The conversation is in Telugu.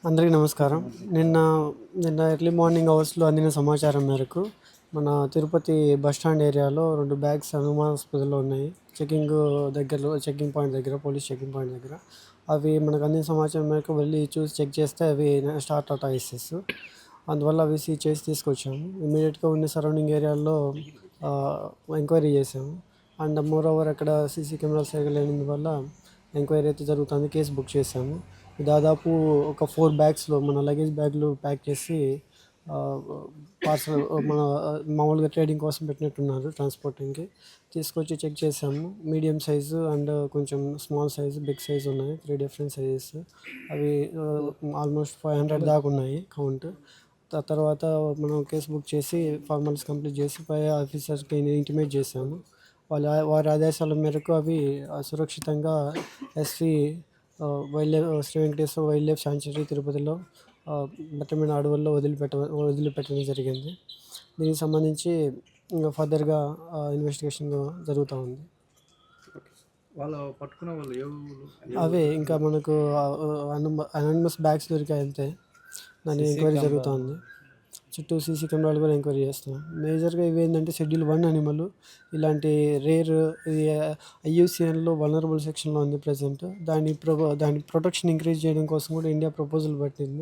అందరికీ నమస్కారం. నిన్న ఎర్లీ మార్నింగ్ అవర్స్లో అందిన సమాచారం మేరకు మన తిరుపతి బస్టాండ్ ఏరియాలో 2 బ్యాగ్స్ అనుమానాస్పదలో ఉన్నాయి. చెకింగ్ పాయింట్ దగ్గర, పోలీస్ చెకింగ్ పాయింట్ దగ్గర. అవి మనకు అందిన సమాచారం మేరకు వెళ్ళి చూసి చెక్ చేస్తే అవి స్టార్ టాటా ఏసెస్. అందువల్ల అవి సీజ్ చేసి తీసుకొచ్చాము. ఇమీడియట్గా ఉన్న సరౌండింగ్ ఏరియాల్లో ఎంక్వైరీ చేసాము. అండ్ మోర్ ఓవర్ అక్కడ సీసీ కెమెరాస్ లేనందువల్ల ఎంక్వైరీ అయితే జరుగుతుంది. కేసు బుక్ చేసాము. దాదాపు ఒక 4 బ్యాగ్స్లో మన లగేజ్ బ్యాగ్లు ప్యాక్ చేసి పార్సల్ మన మామూలుగా ట్రేడింగ్ కోసం పెట్టినట్టున్నారు, ట్రాన్స్పోర్టింగ్కి తీసుకొచ్చి చెక్ చేసాము. మీడియం సైజు అండ్ కొంచెం స్మాల్ సైజు, బిగ్ సైజు ఉన్నాయి. 3 డిఫరెంట్ సైజెస్. అవి ఆల్మోస్ట్ 500 దాకా ఉన్నాయి కౌంట్. తర్వాత మనం కేసు బుక్ చేసి ఫార్మాలిటీస్ కంప్లీట్ చేసి పై ఆఫీసర్కి ఇంటిమేట్ చేసాము. వారి ఆదేశాల మేరకు అవి సురక్షితంగా SV Sri Venkateswara wildlife sanctuary తిరుపతిలో దట్టమైన అడవుల్లో వదిలిపెట్టడం జరిగింది. దీనికి సంబంధించి ఇంకా ఫర్దర్గా ఇన్వెస్టిగేషన్ జరుగుతూ ఉంది. అవే ఇంకా మనకు అనానిమస్ బ్యాగ్స్ దొరికాయి అంతే. దాని ఎంక్వైరీ జరుగుతుంది. చుట్టూ సీసీ కెమెరాలు కూడా ఎంక్వైరీ చేస్తున్నాం. మేజర్గా ఇవి ఏంటంటే షెడ్యూల్ 1 అనిమల్. ఇలాంటి రేర్ ఐయూసిఎన్లో వల్నరబుల్ సెక్షన్లో ఉంది ప్రజెంట్. దాని ప్రొటెక్షన్ ఇంక్రీజ్ చేయడం కోసం కూడా ఇండియా ప్రపోజల్ పెట్టింది.